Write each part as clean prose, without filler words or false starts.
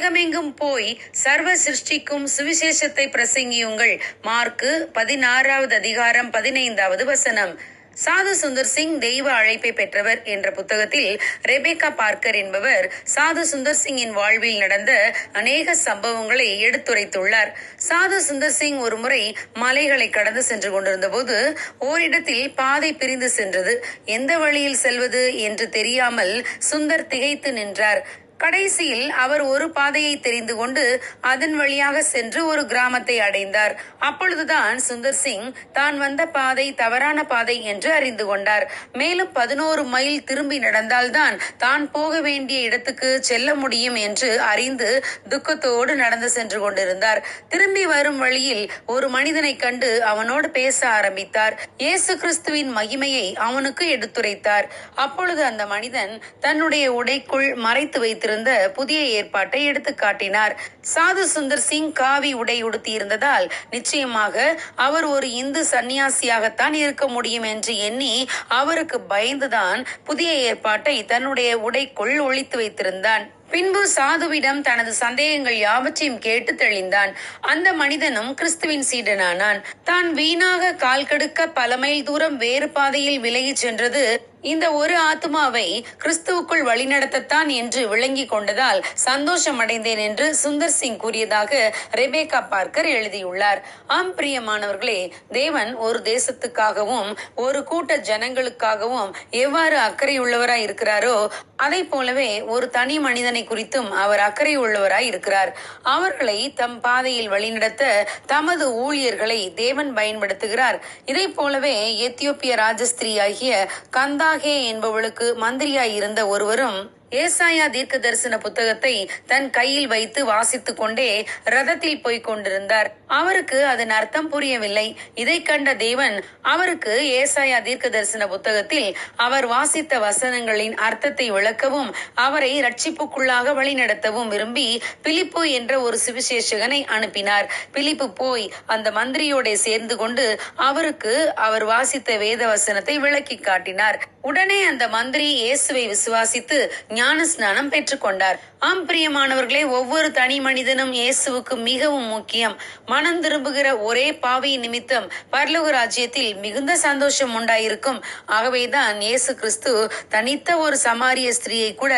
உலகமெங்கும் போய் சர்வ சிருஷ்டிக்கும் சுவிசேஷத்தை பிரசங்கியுங்கள். மார்க்கு 16:15. சாது சுந்தர் சிங் தெய்வ அழைப்பை பெற்றவர் என்ற புத்தகத்தில் ரெபேக்கா பார்க்கர் என்பவர் சாது சுந்தர் சிங்கின் வாழ்வில் நடந்த அநேக சம்பவங்களை எடுத்துரைத்துள்ளார். சாது சுந்தர் சிங் ஒருமுறை மலைகளை கடந்து சென்று கொண்டிருந்த போது ஓரிடத்தில் பாதை பிரிந்து சென்றது. எந்த வழியில் செல்வது என்று தெரியாமல் சுந்தர் திகைத்து நின்றார். கடைசியில் அவர் ஒரு பாதையை தெரிந்து கொண்டு அதன் வழியாக சென்று ஒரு கிராமத்தை அடைந்தார். அப்பொழுதுதான் சுந்தர் சிங் தான் வந்த பாதை தவறான பாதை என்று அறிந்து கொண்டார். மேலும் 11 மைல் திரும்பி நடந்தால்தான் தான் போக வேண்டிய இடத்துக்கு செல்ல முடியும் என்று அறிந்து துக்கத்தோடு நடந்து சென்று கொண்டிருந்தார். திரும்பி வரும் வழியில் ஒரு மனிதனை கண்டு அவனோடு பேச ஆரம்பித்தார். இயேசு கிறிஸ்துவின் மகிமையை அவனுக்கு எடுத்துரைத்தார். அப்பொழுது அந்த மனிதன் தன்னுடைய உடைக்குள் மறைத்து வைத்து புதிய ஏற்பாட்டை எடுத்து காட்டினார். சாது சுந்தர் சிங் காவி உடை உடுத்தி இருந்ததால் நிச்சயமாக அவர் ஒரு இந்து சன்னியாசியாகத்தான் இருக்க முடியும் என்று எண்ணி அவருக்கு பயந்துதான் புதிய ஏற்பாட்டை தன்னுடைய உடைக்குள் ஒளித்து வைத்திருந்தான். பின்பு சாதுவிடம் தனது சந்தேகங்கள் யாவற்றையும் கேட்டு தெளிந்தான். அந்த மனிதனும் கிறிஸ்துவின் சீடனானான். தான் வீணாக கால் கடுக்க பல மைல் தூரம் வேறு பாதையில் விலகி சென்றது இந்த ஒரு ஆத்மாவை கிறிஸ்துவுக்குள் வழிநடத்தத்தான் என்று விளங்கி கொண்டதால் சந்தோஷம் அடைந்தேன் என்று சுந்தர் சிங் கூறியதாக ரெபேக்கா பார்க்கர் எழுதியுள்ளார். ஆம் பிரியமானவர்களே, தேவன் ஒரு தேசத்துக்காகவும் ஒரு கூட்ட ஜனங்களுக்காகவும் எவ்வாறு அக்கறை உள்ளவராய் இருக்கிறாரோ அதை போலவே ஒரு தனி மனிதனை குறித்தும் அவர் அக்கறை உள்ளவராய் இருக்கிறார். அவர்களை தம் பாதையில் வழிநடத்த தமது ஊழியர்களை தேவன் பயன்படுத்துகிறார். இதை போலவே எத்தியோப்பிய ராஜஸ்திரி ஆகிய கந்தாகே என்பவளுக்கு மந்திரியாய் இருந்த ஒருவரும் ஏசாயா தீர்க்க தரிசன புத்தகத்தை தன் கையில் வைத்து வாசித்துக் கொண்டே ரதத்தில் போய்க் கொண்டிருந்தார். அவருக்கு அதன் அர்த்தம் புரியவில்லை. இதை கண்ட தேவன் அவருக்கு ஏசாயா தீர்க்க தரிசன புத்தகத்தில் அவர் வாசித்த வசனங்களின் அர்த்தத்தை விளக்கவும் அவரை ரட்சிப்புக்குள்ளாக வழிநடத்தவும் விரும்பி பிலிப்பு என்ற ஒரு சுவிசேஷகனை அனுப்பினார். பிலிப்பு போய் அந்த மந்திரியோட சேர்ந்து கொண்டு அவருக்கு அவர் வாசித்த வேத வசனத்தை விளக்கி காட்டினார். உடனே அந்த மந்திரி இயேசுவை விசுவாசித்து ஞான ஸ்நானம் பெற்றுக் கொண்டார். ஆம் பிரியமானவர்களே, ஒவ்வொரு தனி மனிதனும் இயேசுவுக்கு மிகவும் முக்கியம். மனம் திரும்புகிற ஒரே பாவி நிமித்தம் பரலோக ராஜ்யத்தில் மிகுந்த சந்தோஷம் உண்டாயிருக்கும். ஆகவேதான் இயேசு கிறிஸ்து தனித்த ஒரு சமாரிய ஸ்திரீயை கூட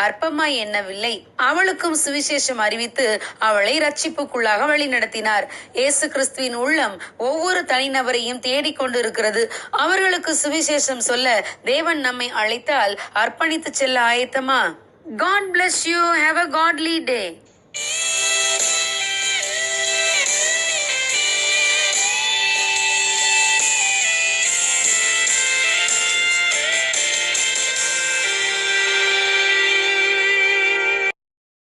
அற்பமாய் எண்ணவில்லை. அவளுக்கும் சுவிசேஷம் அறிவித்து அவளை ரட்சிப்புக்குள்ளாக வழி நடத்தினார். இயேசு கிறிஸ்துவின் உள்ளம் ஒவ்வொரு தனிநபரையும் தேடிக்கொண்டு இருக்கிறது. அவர்களுக்கு சுவிசேஷம் சொல்ல தேவன் நம்மை அழைத்தால் அர்ப்பணித்து செல்ல ஆயத்தமா? God bless you. Have a godly day.